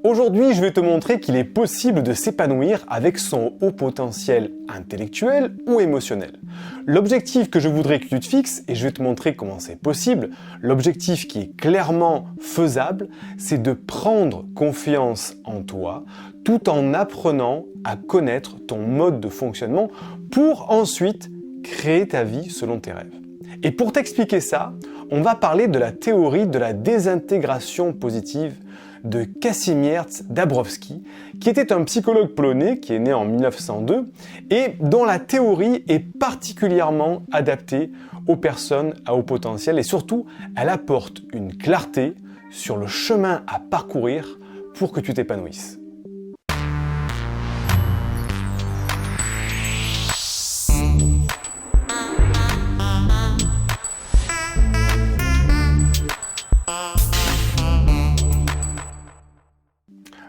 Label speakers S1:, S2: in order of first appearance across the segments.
S1: Aujourd'hui, je vais te montrer qu'il est possible de s'épanouir avec son haut potentiel intellectuel ou émotionnel. L'objectif que je voudrais que tu te fixes, et je vais te montrer comment c'est possible, l'objectif qui est clairement faisable, c'est de prendre confiance en toi tout en apprenant à connaître ton mode de fonctionnement pour ensuite créer ta vie selon tes rêves. Et pour t'expliquer ça, on va parler de la théorie de la désintégration positive de Kazimierz Dabrowski, qui était un psychologue polonais qui est né en 1902 et dont la théorie est particulièrement adaptée aux personnes à haut potentiel et surtout, elle apporte une clarté sur le chemin à parcourir pour que tu t'épanouisses.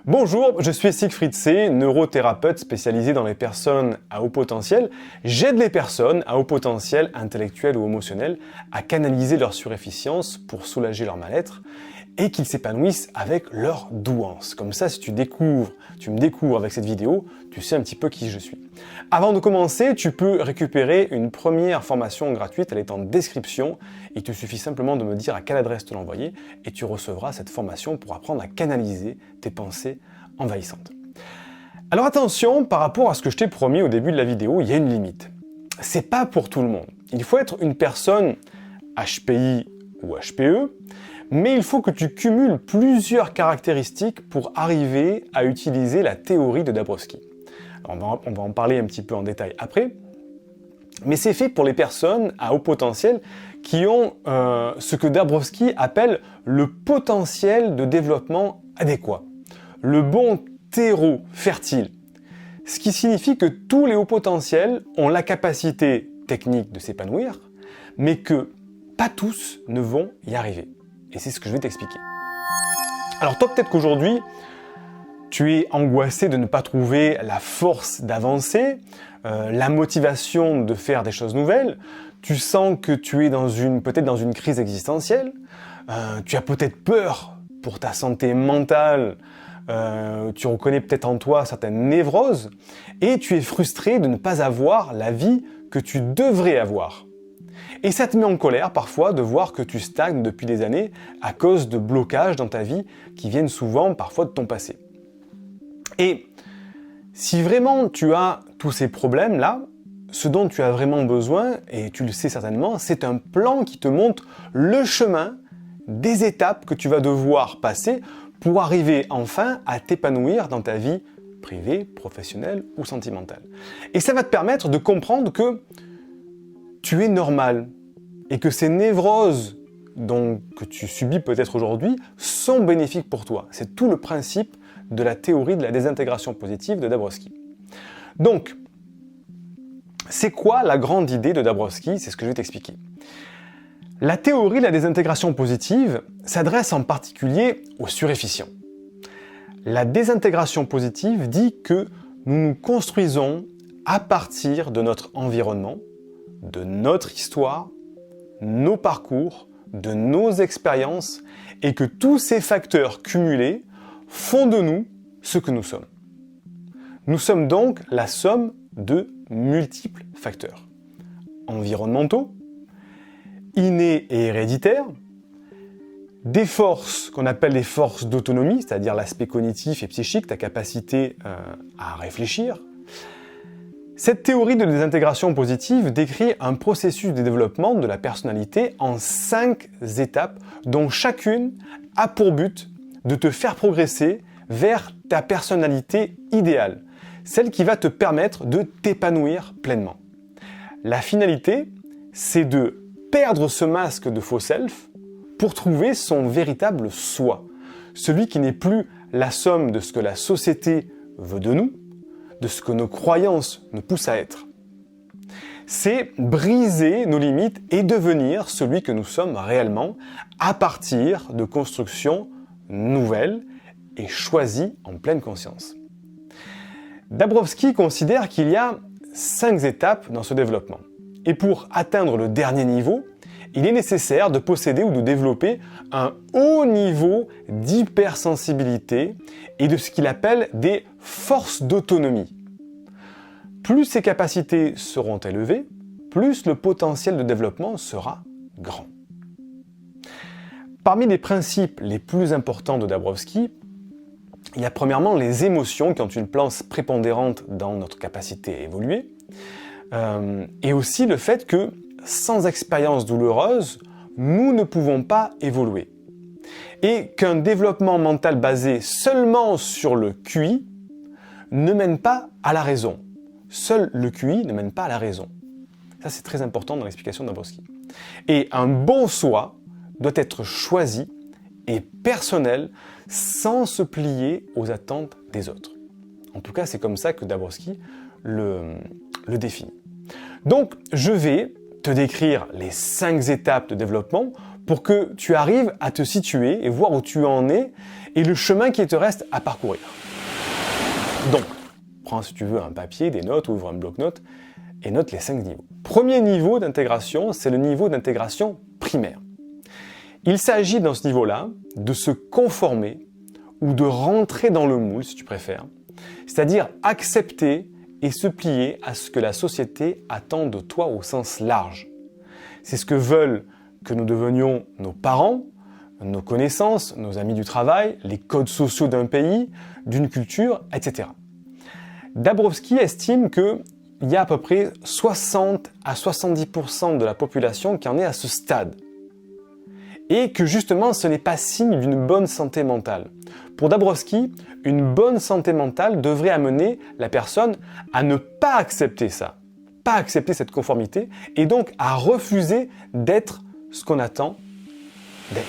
S1: Bonjour, je suis Siegfried C, neurothérapeute spécialisé dans les personnes à haut potentiel. J'aide les personnes à haut potentiel intellectuel ou émotionnel à canaliser leur surefficience pour soulager leur mal-être et qu'ils s'épanouissent avec leur douance. Comme ça, si tu me découvres avec cette vidéo, tu sais un petit peu qui je suis. Avant de commencer, tu peux récupérer une première formation gratuite, elle est en description. Il te suffit simplement de me dire à quelle adresse te l'envoyer et tu recevras cette formation pour apprendre à canaliser tes pensées envahissantes. Alors attention, par rapport à ce que je t'ai promis au début de la vidéo, il y a une limite. C'est pas pour tout le monde. Il faut être une personne HPI ou HPE, mais il faut que tu cumules plusieurs caractéristiques pour arriver à utiliser la théorie de Dabrowski. Alors on va en parler un petit peu en détail après, mais c'est fait pour les personnes à haut potentiel qui ont ce que Dabrowski appelle le potentiel de développement adéquat, le bon terreau fertile, ce qui signifie que tous les hauts potentiels ont la capacité technique de s'épanouir, mais que pas tous ne vont y arriver. Et c'est ce que je vais t'expliquer. Alors toi, peut-être qu'aujourd'hui, tu es angoissé de ne pas trouver la force d'avancer, la motivation de faire des choses nouvelles, tu sens que tu es peut-être dans une crise existentielle, tu as peut-être peur pour ta santé mentale, tu reconnais peut-être en toi certaines névroses, et tu es frustré de ne pas avoir la vie que tu devrais avoir. Et ça te met en colère parfois de voir que tu stagnes depuis des années à cause de blocages dans ta vie qui viennent souvent parfois de ton passé. Et si vraiment tu as tous ces problèmes-là, ce dont tu as vraiment besoin, et tu le sais certainement, c'est un plan qui te montre le chemin des étapes que tu vas devoir passer pour arriver enfin à t'épanouir dans ta vie privée, professionnelle ou sentimentale. Et ça va te permettre de comprendre que tu es normal et que ces névroses que tu subis peut-être aujourd'hui sont bénéfiques pour toi. C'est tout le principe de la théorie de la désintégration positive de Dabrowski. Donc, c'est quoi la grande idée de Dabrowski? C'est ce que je vais t'expliquer. La théorie de la désintégration positive s'adresse en particulier aux surefficients. La désintégration positive dit que nous nous construisons à partir de notre environnement, de notre histoire, nos parcours, de nos expériences, et que tous ces facteurs cumulés font de nous ce que nous sommes. Nous sommes donc la somme de multiples facteurs environnementaux, innés et héréditaires, des forces qu'on appelle les forces d'autonomie, c'est-à-dire l'aspect cognitif et psychique, ta capacité à réfléchir. Cette théorie de désintégration positive décrit un processus de développement de la personnalité en 5 étapes dont chacune a pour but de te faire progresser vers ta personnalité idéale, celle qui va te permettre de t'épanouir pleinement. La finalité, c'est de perdre ce masque de faux self pour trouver son véritable soi, celui qui n'est plus la somme de ce que la société veut de nous, de ce que nos croyances nous poussent à être. C'est briser nos limites et devenir celui que nous sommes réellement à partir de constructions nouvelles et choisies en pleine conscience. Dabrowski considère qu'il y a 5 étapes dans ce développement. Et pour atteindre le dernier niveau, il est nécessaire de posséder ou de développer un haut niveau d'hypersensibilité et de ce qu'il appelle des forces d'autonomie. Plus ces capacités seront élevées, plus le potentiel de développement sera grand. Parmi les principes les plus importants de Dabrowski, il y a premièrement les émotions qui ont une place prépondérante dans notre capacité à évoluer, et aussi le fait que sans expérience douloureuse, nous ne pouvons pas évoluer. Et qu'un développement mental basé seulement sur le QI ne mène pas à la raison. Seul le QI ne mène pas à la raison. Ça, c'est très important dans l'explication de Dabrowski. Et un bon soi doit être choisi et personnel sans se plier aux attentes des autres. En tout cas, c'est comme ça que Dabrowski le définit. Donc, je vais te décrire les 5 étapes de développement pour que tu arrives à te situer et voir où tu en es et le chemin qui te reste à parcourir. Donc, prends si tu veux un papier, des notes, ouvre un bloc-notes et note les 5 niveaux. Premier niveau d'intégration, c'est le niveau d'intégration primaire. Il s'agit dans ce niveau-là de se conformer ou de rentrer dans le moule, si tu préfères, c'est-à-dire accepter et se plier à ce que la société attend de toi au sens large. C'est ce que veulent que nous devenions nos parents, nos connaissances, nos amis du travail, les codes sociaux d'un pays, d'une culture, etc. Dabrowski estime qu'il y a à peu près 60 à 70% de la population qui en est à ce stade. Et que justement, ce n'est pas signe d'une bonne santé mentale. Pour Dabrowski, une bonne santé mentale devrait amener la personne à ne pas accepter ça, pas accepter cette conformité, et donc à refuser d'être ce qu'on attend d'être.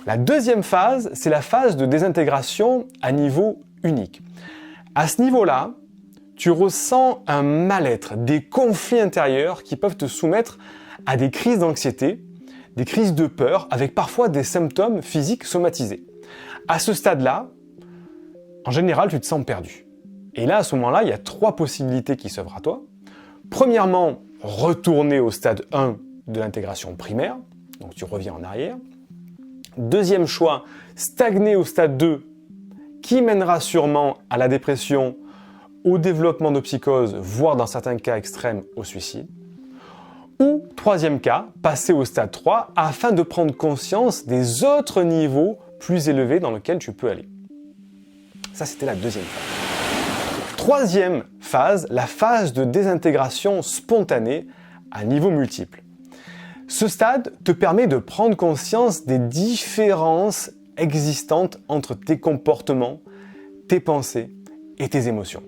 S1: La deuxième phase, c'est la phase de désintégration à niveau unique. À ce niveau-là, tu ressens un mal-être, des conflits intérieurs qui peuvent te soumettre à des crises d'anxiété, des crises de peur, avec parfois des symptômes physiques somatisés. À ce stade-là, en général, tu te sens perdu. Et là, à ce moment-là, il y a 3 possibilités qui s'offrent à toi. Premièrement, retourner au stade 1 de l'intégration primaire, donc tu reviens en arrière. Deuxième choix, stagner au stade 2, qui mènera sûrement à la dépression, au développement de psychose, voire dans certains cas extrêmes, au suicide. Ou, troisième cas, passer au stade 3 afin de prendre conscience des autres niveaux plus élevés dans lesquels tu peux aller. Ça, c'était la deuxième phase. Troisième phase, la phase de désintégration spontanée à niveau multiple. Ce stade te permet de prendre conscience des différences existantes entre tes comportements, tes pensées et tes émotions.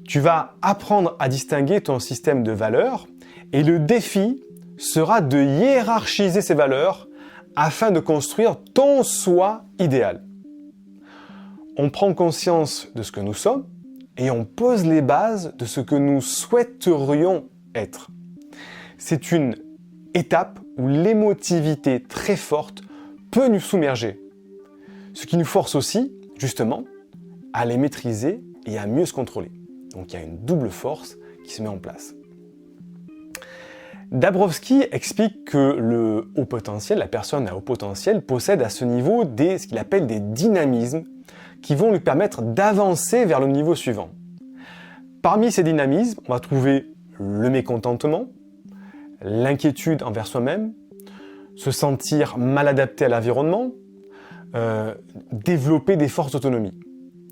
S1: Tu vas apprendre à distinguer ton système de valeurs et le défi sera de hiérarchiser ces valeurs afin de construire ton soi idéal. On prend conscience de ce que nous sommes et on pose les bases de ce que nous souhaiterions être. C'est une étape où l'émotivité très forte peut nous submerger, ce qui nous force aussi, justement, à les maîtriser et à mieux se contrôler. Donc il y a une double force qui se met en place. Dabrowski explique que le haut potentiel, la personne à haut potentiel, possède à ce niveau ce qu'il appelle des dynamismes qui vont lui permettre d'avancer vers le niveau suivant. Parmi ces dynamismes, on va trouver le mécontentement, l'inquiétude envers soi-même, se sentir mal adapté à l'environnement, développer des forces d'autonomie.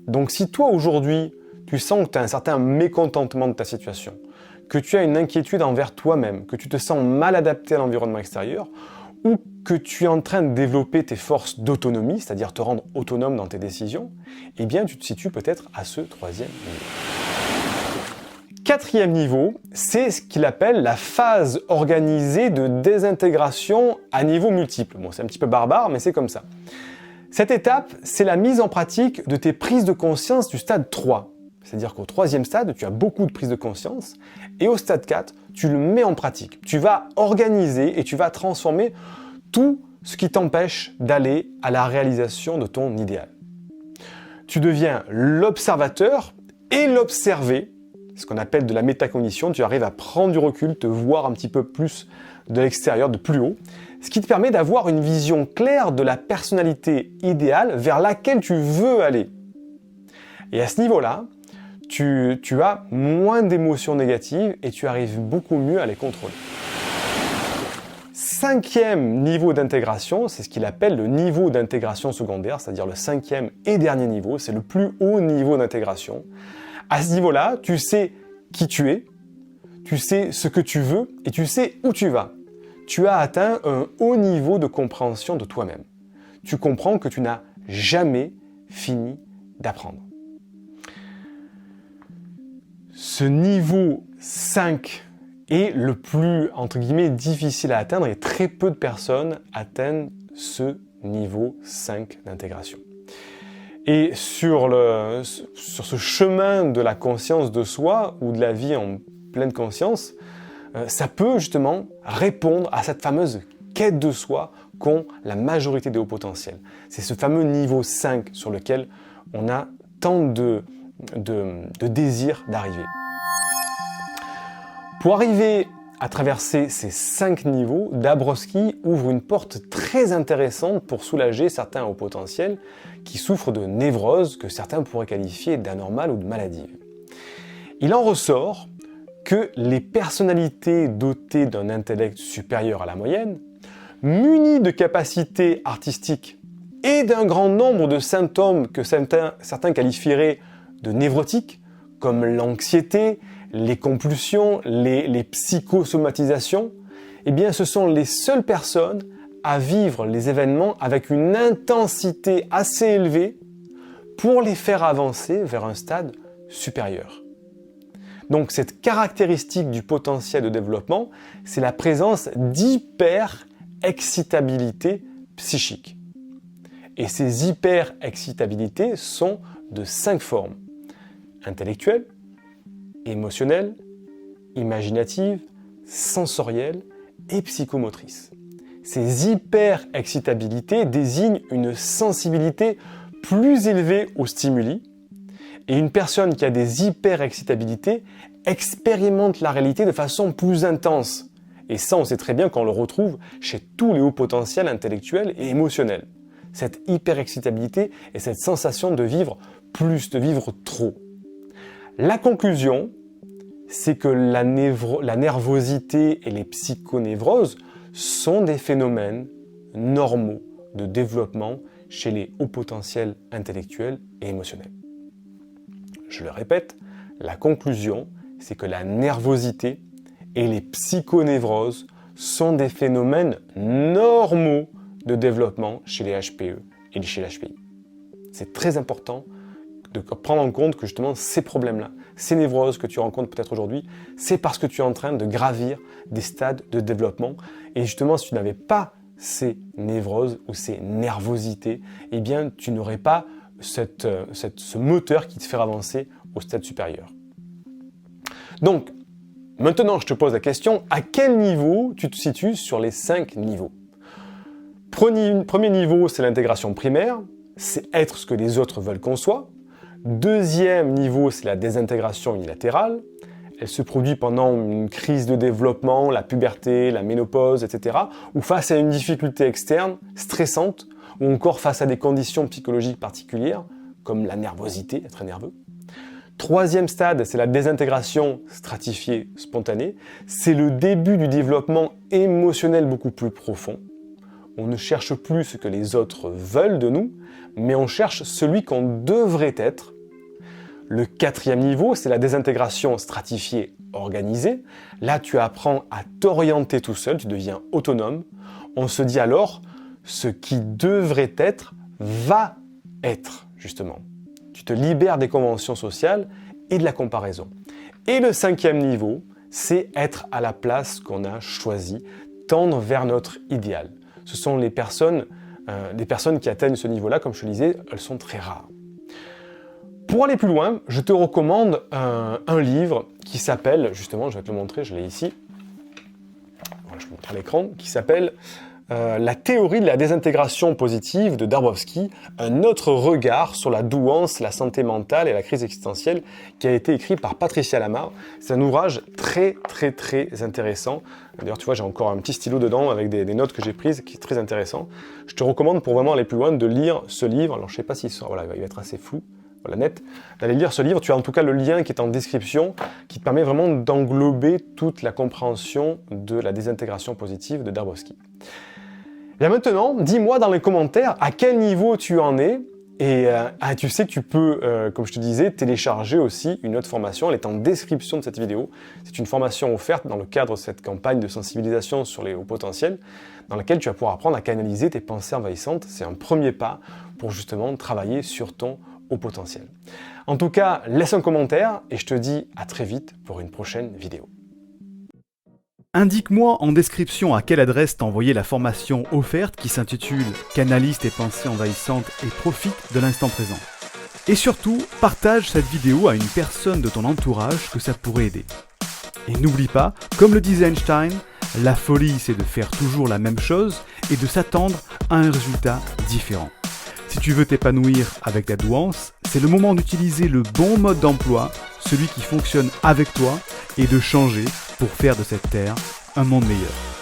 S1: Donc si toi aujourd'hui, tu sens que tu as un certain mécontentement de ta situation, que tu as une inquiétude envers toi-même, que tu te sens mal adapté à l'environnement extérieur, ou que tu es en train de développer tes forces d'autonomie, c'est-à-dire te rendre autonome dans tes décisions, eh bien tu te situes peut-être à ce 3e niveau. 4e niveau, c'est ce qu'il appelle la phase organisée de désintégration à niveau multiple. Bon, c'est un petit peu barbare, mais c'est comme ça. Cette étape, c'est la mise en pratique de tes prises de conscience du stade 3. C'est-à-dire qu'au 3e stade, tu as beaucoup de prises de conscience, et au stade 4, tu le mets en pratique. Tu vas organiser et tu vas transformer tout ce qui t'empêche d'aller à la réalisation de ton idéal. Tu deviens l'observateur et l'observé, ce qu'on appelle de la métacognition. Tu arrives à prendre du recul, te voir un petit peu plus de l'extérieur, de plus haut, ce qui te permet d'avoir une vision claire de la personnalité idéale vers laquelle tu veux aller. Et à ce niveau-là, tu as moins d'émotions négatives et tu arrives beaucoup mieux à les contrôler. 5e niveau d'intégration, c'est ce qu'il appelle le niveau d'intégration secondaire, c'est-à-dire le 5e et dernier niveau, c'est le plus haut niveau d'intégration. À ce niveau-là, tu sais qui tu es, tu sais ce que tu veux et tu sais où tu vas. Tu as atteint un haut niveau de compréhension de toi-même. Tu comprends que tu n'as jamais fini d'apprendre. Ce niveau 5 est le plus, entre guillemets, difficile à atteindre et très peu de personnes atteignent ce niveau 5 d'intégration. Et sur ce chemin de la conscience de soi ou de la vie en pleine conscience, ça peut justement répondre à cette fameuse quête de soi qu'ont la majorité des hauts potentiels. C'est ce fameux niveau 5 sur lequel on a tant de désir d'arriver. Pour arriver à traverser ces 5 niveaux, Dabrowski ouvre une porte très intéressante pour soulager certains hauts potentiels qui souffrent de névroses que certains pourraient qualifier d'anormales ou de maladives. Il en ressort que les personnalités dotées d'un intellect supérieur à la moyenne, munies de capacités artistiques et d'un grand nombre de symptômes que certains qualifieraient de névrotiques, comme l'anxiété, les compulsions, les psychosomatisations, eh bien ce sont les seules personnes à vivre les événements avec une intensité assez élevée pour les faire avancer vers un stade supérieur. Donc cette caractéristique du potentiel de développement, c'est la présence d'hyper-excitabilité psychique. Et ces hyper-excitabilités sont de 5 formes: intellectuelle, émotionnelle, imaginative, sensorielle et psychomotrice. Ces hyper-excitabilités désignent une sensibilité plus élevée aux stimuli, et une personne qui a des hyper-excitabilités expérimente la réalité de façon plus intense. Et ça, on sait très bien qu'on le retrouve chez tous les hauts potentiels intellectuels et émotionnels. Cette hyper-excitabilité et cette sensation de vivre plus, de vivre trop. La conclusion, c'est que la nervosité et les psychonévroses sont des phénomènes normaux de développement chez les hauts potentiels intellectuels et émotionnels. Je le répète, la conclusion, c'est que la nervosité et les psychonévroses sont des phénomènes normaux de développement chez les HPE et chez l'HPI. C'est très important de prendre en compte que justement ces problèmes-là, ces névroses que tu rencontres peut-être aujourd'hui, c'est parce que tu es en train de gravir des stades de développement. Et justement, si tu n'avais pas ces névroses ou ces nervosités, eh bien tu n'aurais pas ce moteur qui te fait avancer au stade supérieur. Donc, maintenant je te pose la question, à quel niveau tu te situes sur les 5 niveaux? Premier niveau, c'est l'intégration primaire, c'est être ce que les autres veulent qu'on soit. Deuxième niveau, c'est la désintégration unilatérale. Elle se produit pendant une crise de développement, la puberté, la ménopause, etc. ou face à une difficulté externe, stressante, ou encore face à des conditions psychologiques particulières, comme la nervosité, être nerveux. Troisième stade, c'est la désintégration stratifiée spontanée. C'est le début du développement émotionnel beaucoup plus profond. On ne cherche plus ce que les autres veulent de nous, mais on cherche celui qu'on devrait être. Le quatrième niveau, c'est la désintégration stratifiée organisée. Là, tu apprends à t'orienter tout seul, tu deviens autonome. On se dit alors, ce qui devrait être, va être, justement. Tu te libères des conventions sociales et de la comparaison. Et le cinquième niveau, c'est être à la place qu'on a choisie, tendre vers notre idéal. Ce sont les personnes qui atteignent ce niveau-là, comme je te le disais, elles sont très rares. Pour aller plus loin, je te recommande un livre qui s'appelle, justement, je vais te le montrer, je l'ai ici, voilà, je le montre à l'écran, qui s'appelle La théorie de la désintégration positive de Dabrowski, un autre regard sur la douance, la santé mentale et la crise existentielle, qui a été écrit par Patricia Lamar. C'est un ouvrage très intéressant. D'ailleurs, tu vois, j'ai encore un petit stylo dedans avec des notes que j'ai prises, qui est très intéressant. Je te recommande, pour vraiment aller plus loin, de lire ce livre. Alors, je sais pas s'il sort, voilà, il va être assez flou. Voilà, net, d'aller lire ce livre. Tu as en tout cas le lien qui est en description, qui te permet vraiment d'englober toute la compréhension de la désintégration positive de Dabrowski. Bien maintenant, dis-moi dans les commentaires à quel niveau tu en es, et tu sais que tu peux, comme je te disais, télécharger aussi une autre formation. Elle est en description de cette vidéo. C'est une formation offerte dans le cadre de cette campagne de sensibilisation sur les hauts potentiels, dans laquelle tu vas pouvoir apprendre à canaliser tes pensées envahissantes. C'est un premier pas pour justement travailler sur ton haut potentiel. En tout cas, laisse un commentaire et je te dis à très vite pour une prochaine vidéo.
S2: Indique-moi en description à quelle adresse t'as envoyé la formation offerte qui s'intitule « Canalise tes pensées envahissantes et profite de l'instant présent ». Et surtout, partage cette vidéo à une personne de ton entourage que ça pourrait aider. Et n'oublie pas, comme le disait Einstein, la folie c'est de faire toujours la même chose et de s'attendre à un résultat différent. Si tu veux t'épanouir avec ta douance, c'est le moment d'utiliser le bon mode d'emploi, celui qui fonctionne avec toi, et de changer pour faire de cette terre un monde meilleur.